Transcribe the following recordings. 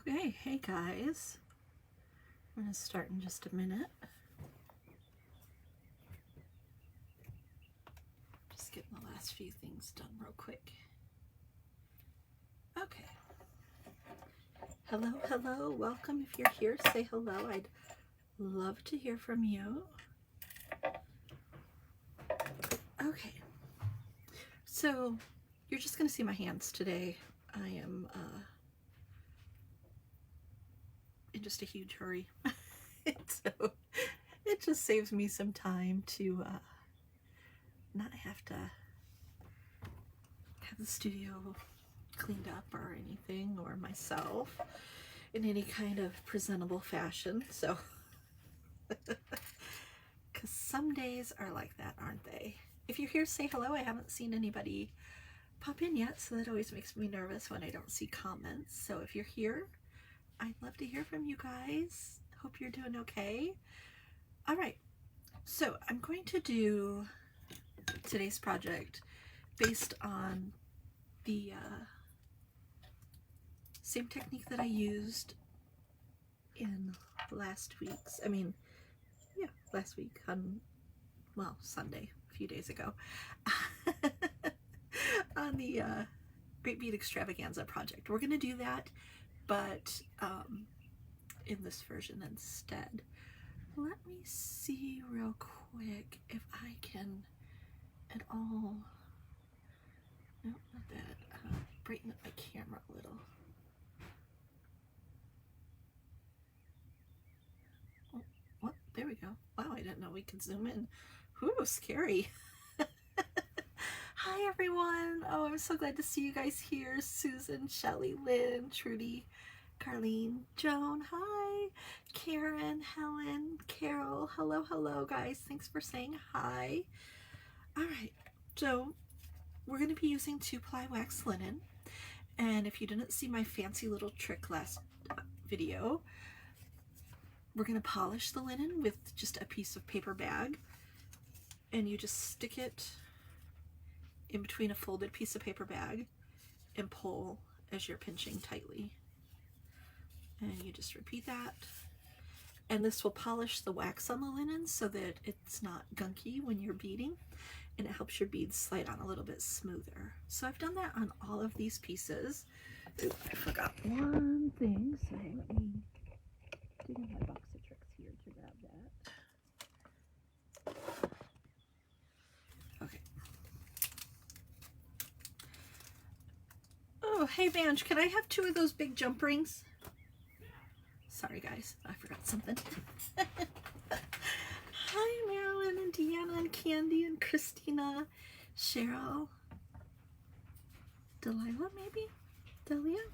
Okay, hey guys. I'm going to start in just a minute. Just getting the last few things done real quick. Okay. Hello, hello, welcome. If you're here, say hello. I'd love to hear from you. Okay. So, you're just going to see my hands today. I am in just a huge hurry. So, it just saves me some time to not have to have the studio cleaned up or anything, or myself in any kind of presentable fashion. So, because some days are like that, aren't they? If you're here, say hello. I haven't seen anybody pop in yet, so that always makes me nervous when I don't see comments. So if you're here, I'd love to hear from you guys. Hope you're doing okay. All right, so I'm going to do today's project based on the same technique that I used in last week on, well, Sunday, a few days ago, on the Great Bead Extravaganza project. We're going to do that, but in this version instead. Let me see real quick if I can at all, no, not that, brighten up my camera a little. Oh, what? There we go. Wow, I didn't know we could zoom in. Whew, scary. Hi everyone. Oh, I'm so glad to see you guys here. Susan, Shelley, Lynn, Trudy, Carlene, Joan, hi. Karen, Helen, Carol, hello, hello guys. Thanks for saying hi. All right, so we're going to be using 2-ply wax linen. And if you didn't see my fancy little trick last video, we're going to polish the linen with just a piece of paper bag. And you just stick it in between a folded piece of paper bag and pull as you're pinching tightly. And you just repeat that. And this will polish the wax on the linen so that it's not gunky when you're beading, and it helps your beads slide on a little bit smoother. So I've done that on all of these pieces. Ooh, I forgot one thing, so let me dig in my box of tricks here to grab that. Okay. Oh, hey Vange, can I have 2 of those big jump rings? Sorry guys, I forgot something. Hi Marilyn and Deanna and Candy and Christina, Cheryl, Delilah maybe? Delia?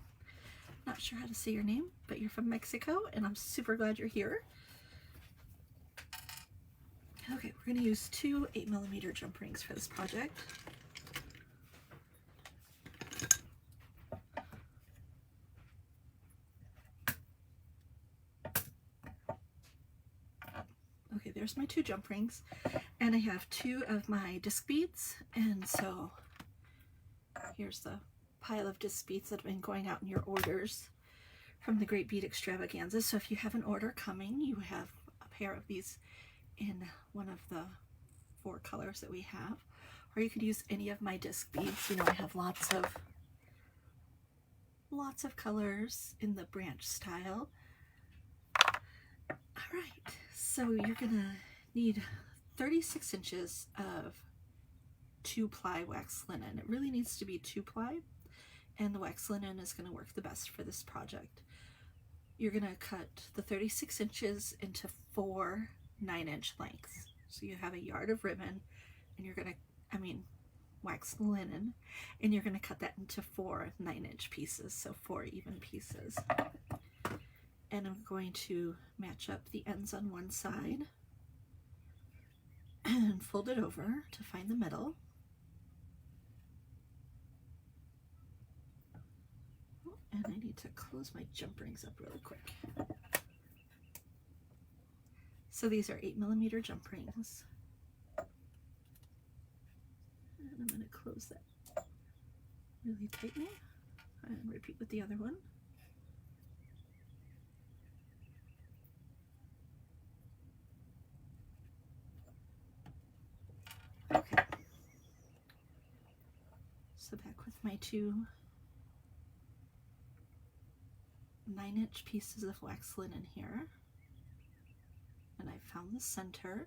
Not sure how to say your name, but you're from Mexico and I'm super glad you're here. Okay, we're going to use 2 8mm jump rings for this project. Okay, there's my 2 jump rings, and I have 2 of my disc beads, and so here's the pile of disc beads that have been going out in your orders from the Great Bead Extravaganza. So if you have an order coming, you have a pair of these in one of the 4 colors that we have, or you could use any of my disc beads. You know, I have lots of colors in the branch style. All right, so you're gonna need 36 inches of 2-ply wax linen. It really needs to be 2-ply, and the wax linen is going to work the best for this project. You're going to cut the 36 inches into 4 9-inch lengths. So you have a yard of ribbon, and you're going to, wax linen, and you're going to cut that into 4 9-inch pieces, so 4 even pieces. And I'm going to match up the ends on one side and fold it over to find the middle. And I need to close my jump rings up really quick. So these are 8mm jump rings. And I'm going to close that really tightly and repeat with the other one. 2 9-inch pieces of wax linen here, and I found the center,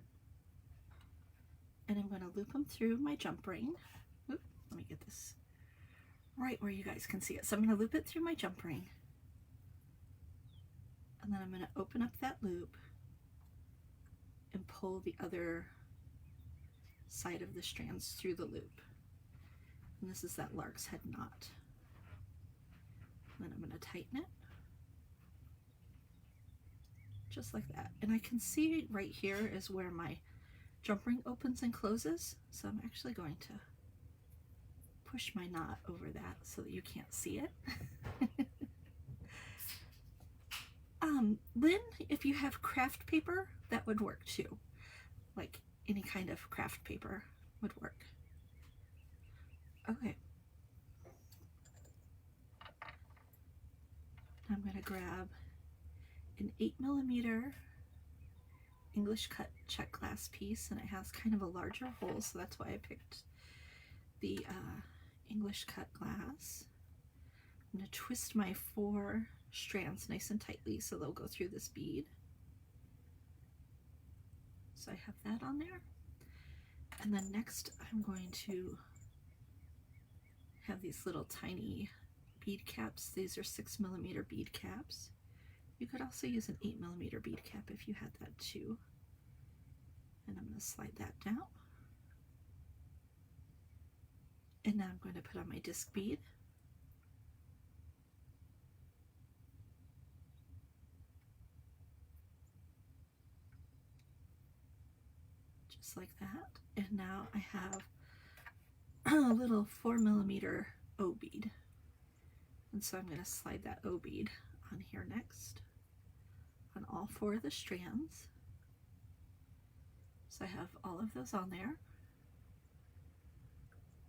and I'm going to loop them through my jump ring. Oop, let me get this right where you guys can see it. So I'm going to loop it through my jump ring, and then I'm going to open up that loop and pull the other side of the strands through the loop. And this is that lark's head knot. And then I'm going to tighten it just like that. And I can see right here is where my jump ring opens and closes. So I'm actually going to push my knot over that so that you can't see it. Lynn, if you have craft paper, that would work too. Like any kind of craft paper would work. Okay. I'm going to grab an 8mm English cut check glass piece, and it has kind of a larger hole, so that's why I picked the English cut glass. I'm going to twist my 4 strands nice and tightly so they'll go through this bead. So I have that on there. And then next I'm going to have these little tiny bead caps. These are 6mm bead caps. You could also use an 8mm bead cap if you had that too. And I'm going to slide that down. And now I'm going to put on my disc bead. Just like that. And now I have a little 4mm O bead. And so I'm going to slide that O bead on here next, on all 4 of the strands. So I have all of those on there.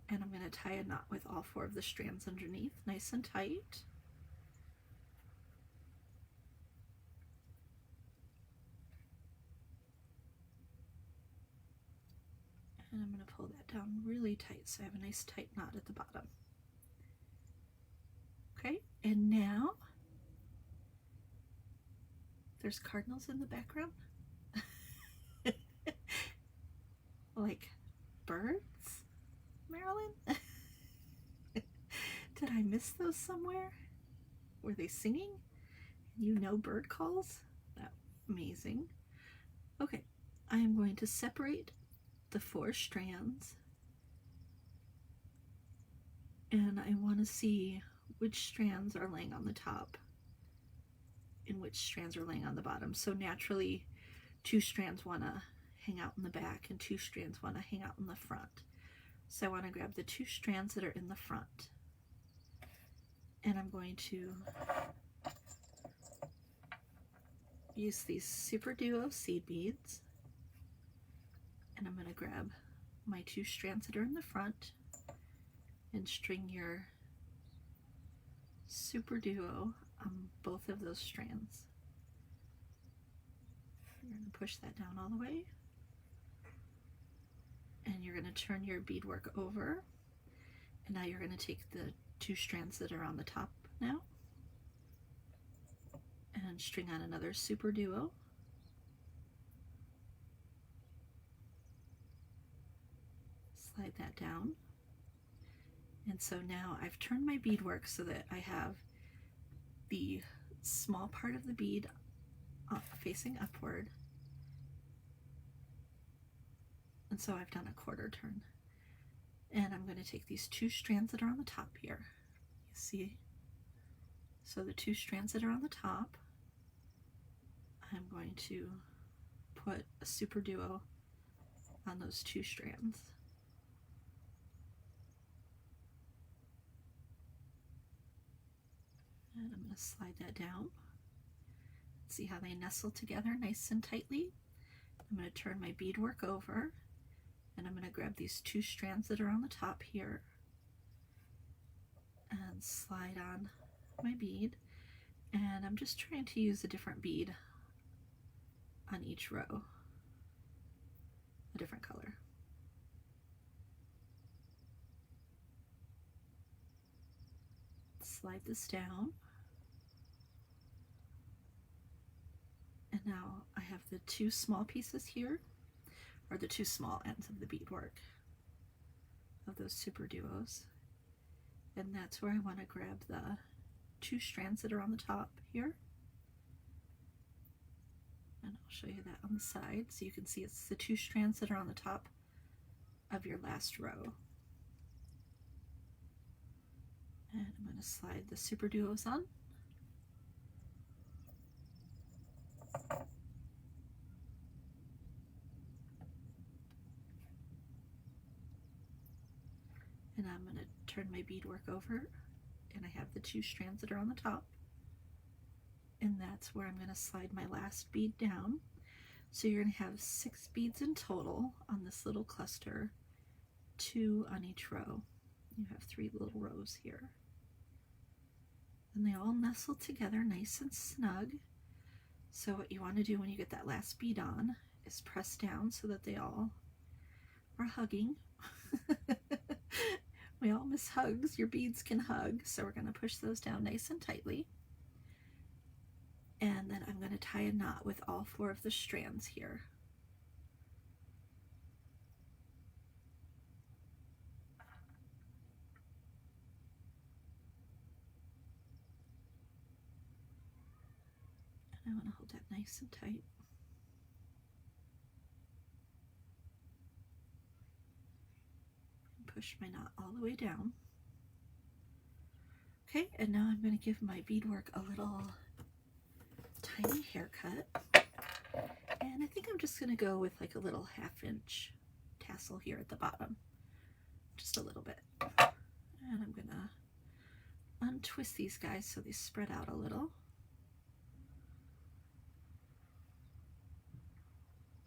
And I'm going to tie a knot with all 4 of the strands underneath, nice and tight. And I'm going to pull that down really tight so I have a nice tight knot at the bottom. Okay, and now there's cardinals in the background. Like birds, Marilyn? Did I miss those somewhere? Were they singing? You know bird calls? That's amazing. Okay, I am going to separate the 4 strands, and I want to see which strands are laying on the top and which strands are laying on the bottom. So naturally 2 strands want to hang out in the back and 2 strands want to hang out in the front. So I want to grab the 2 strands that are in the front, and I'm going to use these Super Duo seed beads, and I'm going to grab my 2 strands that are in the front and string your Super Duo on both of those strands. You're going to push that down all the way, and you're going to turn your beadwork over, and now you're going to take the 2 strands that are on the top now and string on another Super Duo. Slide that down. And so now I've turned my beadwork so that I have the small part of the bead facing upward. And so I've done a quarter turn. And I'm going to take these 2 strands that are on the top here. You see? So the 2 strands that are on the top, I'm going to put a Super Duo on those 2 strands. And I'm going to slide that down. See how they nestle together nice and tightly? I'm going to turn my beadwork over, and I'm going to grab these 2 strands that are on the top here and slide on my bead. And I'm just trying to use a different bead on each row, a different color. slide this down. And now I have the two small pieces here, or the two small ends of the beadwork of those super duos. And that's where I want to grab the two strands that are on the top here. And I'll show you that on the side so you can see it's the two strands that are on the top of your last row. And I'm going to slide the super duos on. And I'm going to turn my beadwork over, and I have the two strands that are on the top. And that's where I'm going to slide my last bead down. So you're going to have 6 beads in total on this little cluster, 2 on each row. You have 3 little rows here. And they all nestle together nice and snug. So what you want to do when you get that last bead on is press down so that they all are hugging. We all miss hugs. Your beads can hug, so we're going to push those down nice and tightly. And then I'm going to tie a knot with all 4 of the strands here. And I want to hold that nice and tight. And push my knot all the way down. Okay, and now I'm going to give my beadwork a little tiny haircut. And I think I'm just going to go with like a little 1/2 inch tassel here at the bottom. Just a little bit. And I'm going to untwist these guys so they spread out a little.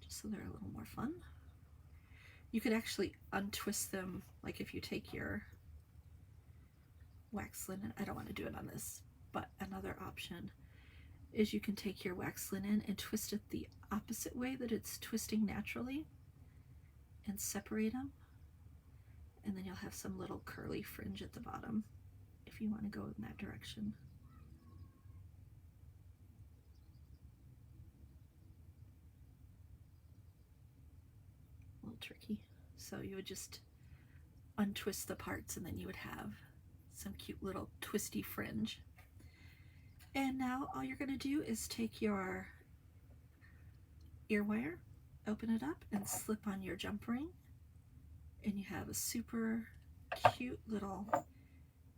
Just so they're a little more fun. You could actually untwist them, like if you take your wax linen. I don't want to do it on this, but another option is you can take your wax linen and twist it the opposite way that it's twisting naturally and separate them, and then you'll have some little curly fringe at the bottom if you want to go in that direction. A little tricky. So you would just untwist the parts and then you would have some cute little twisty fringe. And now all you're going to do is take your ear wire, open it up, and slip on your jump ring. And you have a super cute little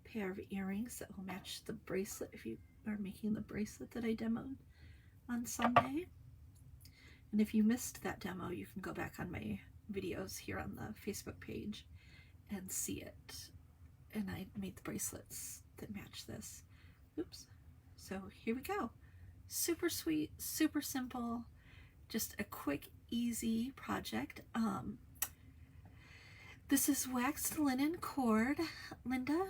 pair of earrings that will match the bracelet if you are making the bracelet that I demoed on Sunday. And if you missed that demo, you can go back on my videos here on the Facebook page and see it. And I made the bracelets that match this. Oops. So here we go. Super sweet, super simple, just a quick, easy project. This is waxed linen cord, Linda,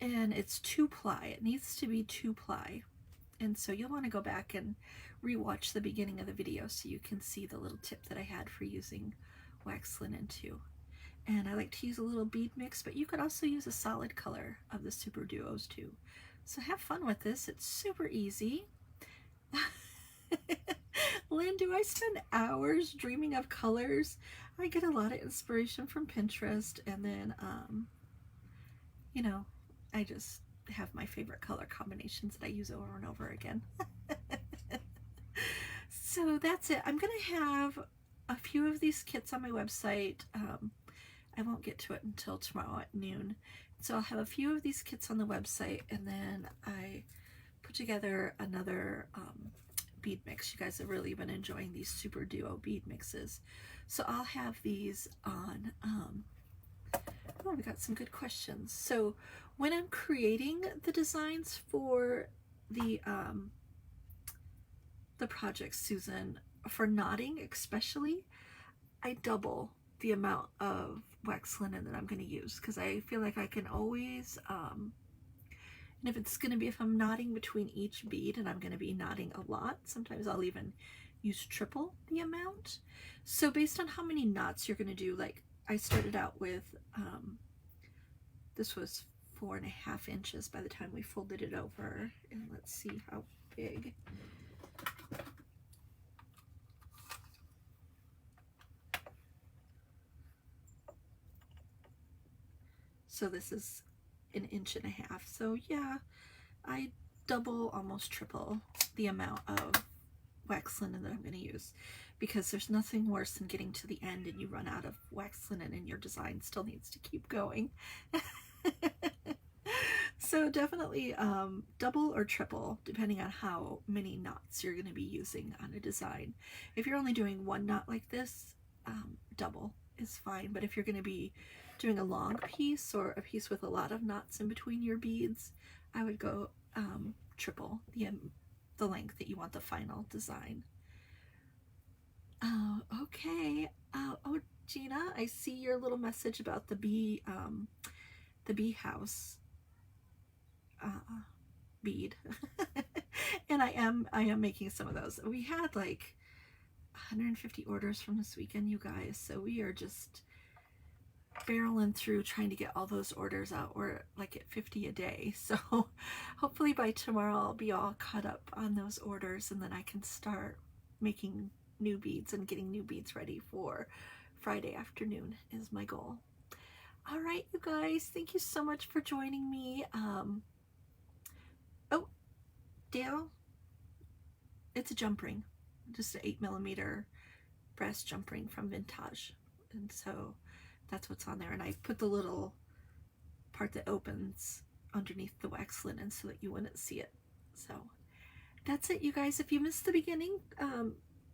and it's 2-ply. It needs to be 2-ply. And so you'll want to go back and rewatch the beginning of the video so you can see the little tip that I had for using waxed linen too. And I like to use a little bead mix, but you could also use a solid color of the super duos too. So have fun with this. It's super easy. Lynn, do I spend hours dreaming of colors? I get a lot of inspiration from Pinterest, and then, you know, I just have my favorite color combinations that I use over and over again. So that's it. I'm going to have a few of these kits on my website. I won't get to it until tomorrow at noon. So I'll have a few of these kits on the website, and then I put together another bead mix. You guys have really been enjoying these super duo bead mixes. So I'll have these on, oh, we got some good questions. So when I'm creating the designs for the project, Susan, for knotting especially, I double the amount of wax linen that I'm going to use, because I feel like I can always, and if I'm knotting between each bead and I'm going to be knotting a lot, sometimes I'll even use triple the amount. So based on how many knots you're going to do, like I started out with, this was 4.5 inches by the time we folded it over. And let's see how big. So this is 1.5 inches. So yeah, I double, almost triple the amount of wax linen that I'm going to use, because there's nothing worse than getting to the end and you run out of wax linen and your design still needs to keep going. So definitely double or triple, depending on how many knots you're going to be using on a design. If you're only doing one knot like this, double is fine. But if you're going to be doing a long piece or a piece with a lot of knots in between your beads, I would go triple the length that you want the final design. Oh, okay. Oh, Gina, I see your little message about the bee house bead. And I am making some of those. We had like 150 orders from this weekend, you guys, so we are just barreling through trying to get all those orders out. We're like at 50 a day, so hopefully by tomorrow I'll be all caught up on those orders, and then I can start making new beads and getting new beads ready for Friday afternoon is my goal. All right, you guys, thank you so much for joining me. Oh, Dale, it's a jump ring, just an 8mm brass jump ring from Vintage, and so that's what's on there. And I put the little part that opens underneath the wax linen so that you wouldn't see it. So that's it, you guys. If you missed the beginning,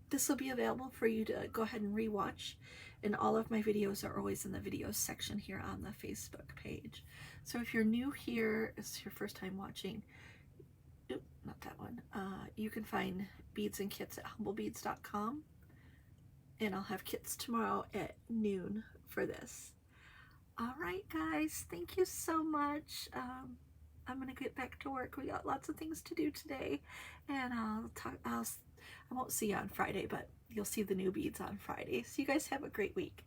this will be available for you to go ahead and rewatch, and all of my videos are always in the videos section here on the Facebook page. So if you're new here, it's your first time watching, not that one, you can find beads and kits at humblebeads.com, and I'll have kits tomorrow at noon for this. All right, guys, thank you so much. I'm gonna get back to work. We got lots of things to do today, and I won't see you on Friday, but you'll see the new beads on Friday. So you guys have a great week.